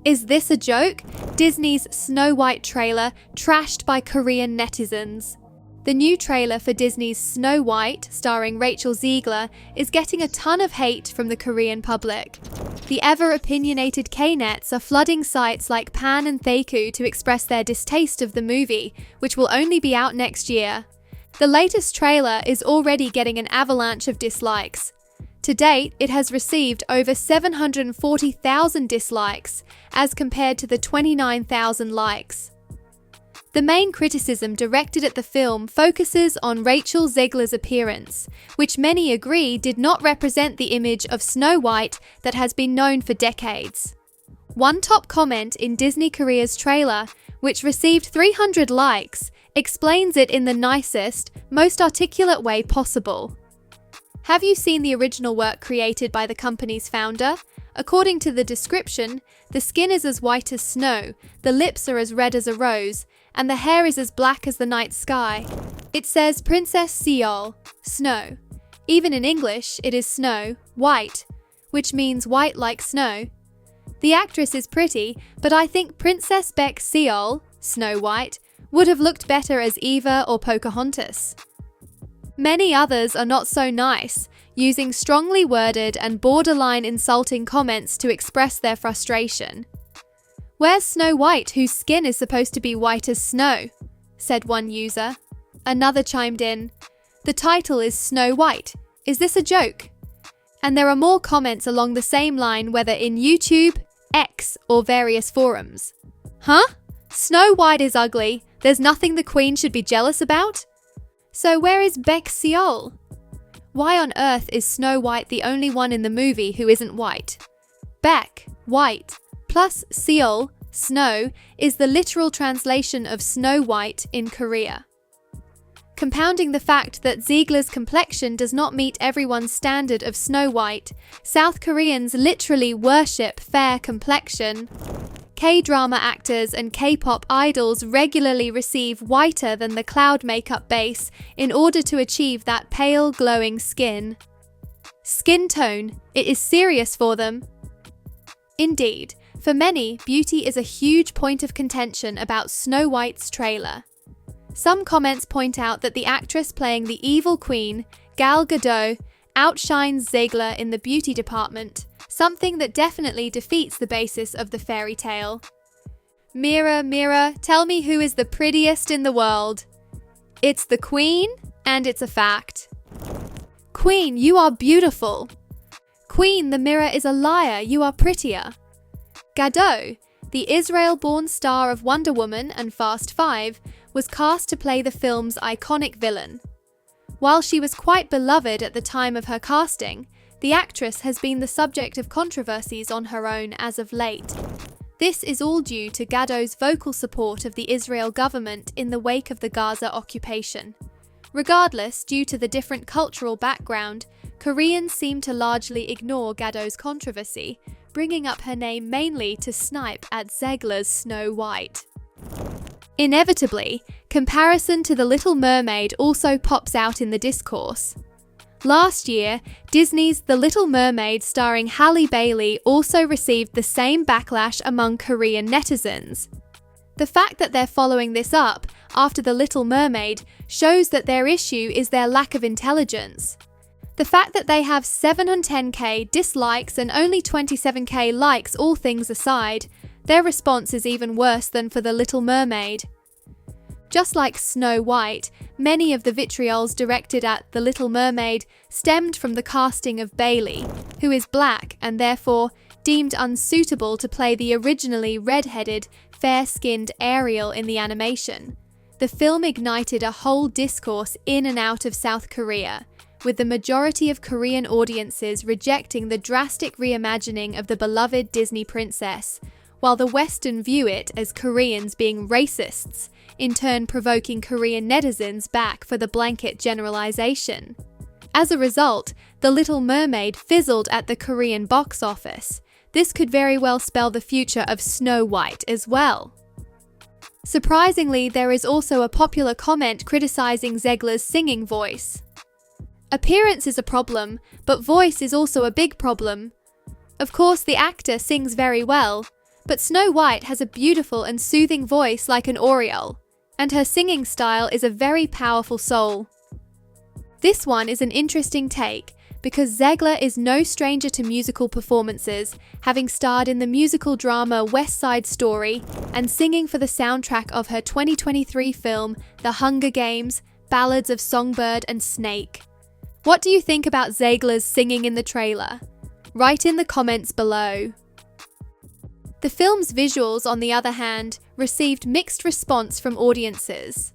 Is this a joke? Disney's Snow White trailer trashed by Korean netizens. The new trailer for Disney's Snow White, starring Rachel Zegler, is getting a ton of hate from the Korean public. The ever-opinionated K-nets are flooding sites like Pann and Theqoo to express their distaste of the movie, which will only be out next year. The latest trailer is already getting an avalanche of dislikes. To date, it has received over 740,000 dislikes, as compared to the 29,000 likes. The main criticism directed at the film focuses on Rachel Zegler's appearance, which many agree did not represent the image of Snow White that has been known for decades. One top comment in Disney Korea's trailer, which received 300 likes, explains it in the nicest, most articulate way possible. Have you seen the original work created by the company's founder? According to the description, the skin is as white as snow, the lips are as red as a rose, and the hair is as black as the night sky. It says Princess Seoul, snow. Even in English, it is snow, white, which means white like snow. The actress is pretty, but I think Princess Seoul, Snow White, would have looked better as Eva or Pocahontas. Many others are not so nice, using strongly worded and borderline insulting comments to express their frustration. "Where's Snow White, whose skin is supposed to be white as snow?" said one user. Another chimed in, "The title is Snow White. Is this a joke?" And there are more comments along the same line, whether in YouTube, X, or various forums. Huh? Snow White is ugly. There's nothing the Queen should be jealous about? So where is Seoul? Why on earth is Snow White the only one in the movie who isn't white? White, plus Seoul, snow, is the literal translation of Snow White in Korea. Compounding the fact that Ziegler's complexion does not meet everyone's standard of Snow White, South Koreans literally worship fair complexion. K-drama actors and K-pop idols regularly receive whiter than the cloud makeup base in order to achieve that pale, glowing skin. Skin tone, it is serious for them. Indeed, for many, beauty is a huge point of contention about Snow White's trailer. Some comments point out that the actress playing the evil queen, Gal Gadot, outshines Zegler in the beauty department, something that definitely defeats the basis of the fairy tale. Mirror, mirror, tell me who is the prettiest in the world. It's the Queen, and it's a fact. Queen, you are beautiful. Queen, the mirror is a liar, you are prettier. Gadot, the Israel-born star of Wonder Woman and Fast 5, was cast to play the film's iconic villain. While she was quite beloved at the time of her casting, the actress has been the subject of controversies on her own as of late. This is all due to Gadot's vocal support of the Israel government in the wake of the Gaza occupation. Regardless, due to the different cultural background, Koreans seem to largely ignore Gadot's controversy, bringing up her name mainly to snipe at Zegler's Snow White. Inevitably, comparison to the Little Mermaid also pops out in the discourse. Last year, Disney's The Little Mermaid starring Halle Bailey also received the same backlash among Korean netizens. The fact that they're following this up after The Little Mermaid shows that their issue is their lack of intelligence. The fact that they have 710k dislikes and only 27k likes, all things aside, their response is even worse than for The Little Mermaid. Just like Snow White, many of the vitriols directed at The Little Mermaid stemmed from the casting of Bailey, who is black and therefore deemed unsuitable to play the originally red-headed, fair-skinned Ariel in the animation. The film ignited a whole discourse in and out of South Korea, with the majority of Korean audiences rejecting the drastic reimagining of the beloved Disney princess, while the Western view it as Koreans being racists, in turn provoking Korean netizens back for the blanket generalization. As a result, The Little Mermaid fizzled at the Korean box office. This could very well spell the future of Snow White as well. Surprisingly, there is also a popular comment criticizing Zegler's singing voice. Appearance is a problem, but voice is also a big problem. Of course, the actor sings very well, But Snow White has a beautiful and soothing voice like an oriole, and her singing style is a very powerful soul. This one is an interesting take, because Zegler is no stranger to musical performances, having starred in the musical drama West Side Story and singing for the soundtrack of her 2023 film The Hunger Games, Ballads of Songbird and Snake. What do you think about Zegler's singing in the trailer? Write in the comments below. The film's visuals, on the other hand, received mixed response from audiences.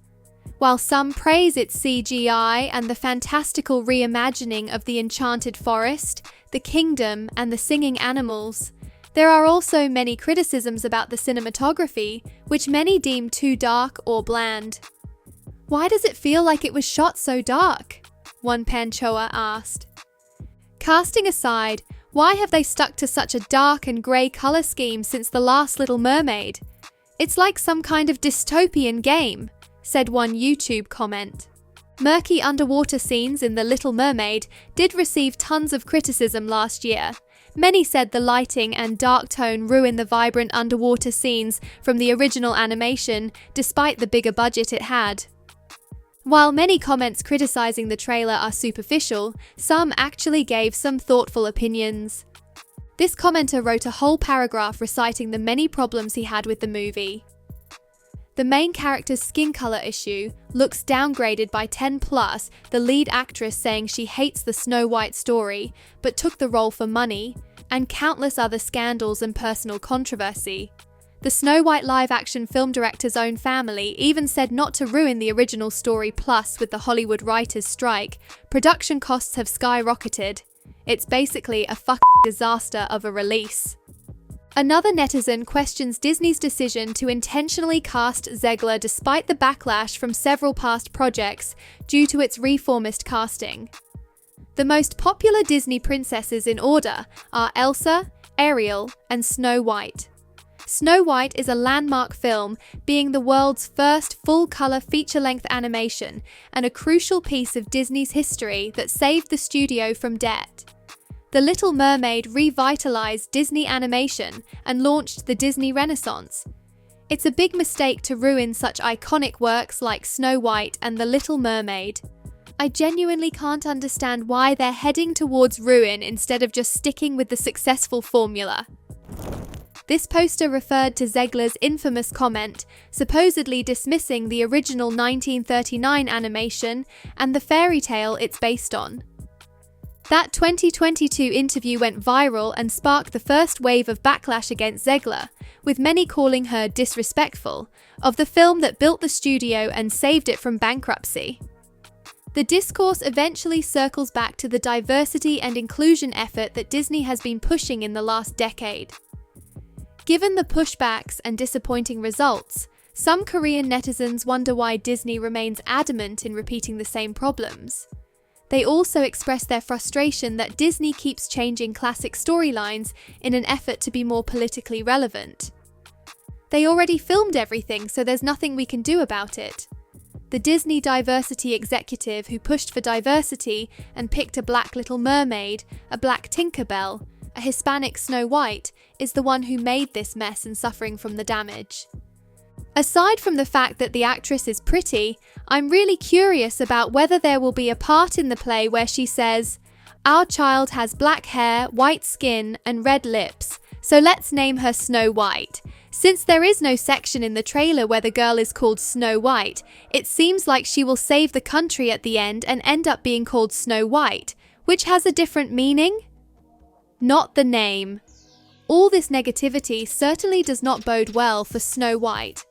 While some praise its CGI and the fantastical reimagining of the enchanted forest, the kingdom, and the singing animals, there are also many criticisms about the cinematography, which many deem too dark or bland. "Why does it feel like it was shot so dark?" one panchoa asked. Casting aside, why have they stuck to such a dark and grey colour scheme since the last Little Mermaid? It's like some kind of dystopian game, said one YouTube comment. Murky underwater scenes in The Little Mermaid did receive tons of criticism last year. Many said the lighting and dark tone ruin the vibrant underwater scenes from the original animation, despite the bigger budget it had. While many comments criticizing the trailer are superficial, some actually gave some thoughtful opinions. This commenter wrote a whole paragraph reciting the many problems he had with the movie. The main character's skin color issue looks downgraded by 10+, the lead actress saying she hates the Snow White story, but took the role for money, and countless other scandals and personal controversy. The Snow White live-action film director's own family even said not to ruin the original story, plus with the Hollywood writers' strike, production costs have skyrocketed. It's basically a fucking disaster of a release. Another netizen questions Disney's decision to intentionally cast Zegler despite the backlash from several past projects due to its reformist casting. The most popular Disney princesses in order are Elsa, Ariel, and Snow White. Snow White is a landmark film, being the world's first full-color feature-length animation and a crucial piece of Disney's history that saved the studio from debt. The Little Mermaid revitalized Disney animation and launched the Disney Renaissance. It's a big mistake to ruin such iconic works like Snow White and The Little Mermaid. I genuinely can't understand why they're heading towards ruin instead of just sticking with the successful formula. This poster referred to Zegler's infamous comment, supposedly dismissing the original 1939 animation and the fairy tale it's based on. That 2022 interview went viral and sparked the first wave of backlash against Zegler, with many calling her disrespectful of the film that built the studio and saved it from bankruptcy. The discourse eventually circles back to the diversity and inclusion effort that Disney has been pushing in the last decade. Given the pushbacks and disappointing results, some Korean netizens wonder why Disney remains adamant in repeating the same problems. They also express their frustration that Disney keeps changing classic storylines in an effort to be more politically relevant. They already filmed everything, so there's nothing we can do about it. The Disney diversity executive who pushed for diversity and picked a black Little Mermaid, a black Tinkerbell, a Hispanic Snow White, is the one who made this mess and suffering from the damage. Aside from the fact that the actress is pretty, I'm really curious about whether there will be a part in the play where she says, "Our child has black hair, white skin, and red lips, so let's name her Snow White." Since there is no section in the trailer where the girl is called Snow White, it seems like she will save the country at the end and end up being called Snow White, which has a different meaning? Not the name. All this negativity certainly does not bode well for Snow White.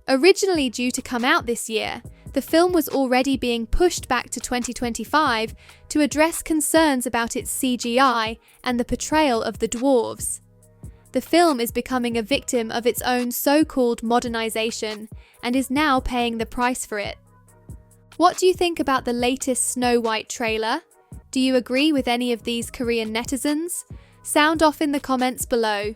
Originally due to come out this year, the film was already being pushed back to 2025 to address concerns about its CGI and the portrayal of the dwarves. The film is becoming a victim of its own so-called modernization and is now paying the price for it. What do you think about the latest Snow White trailer? Do you agree with any of these Korean netizens? Sound off in the comments below.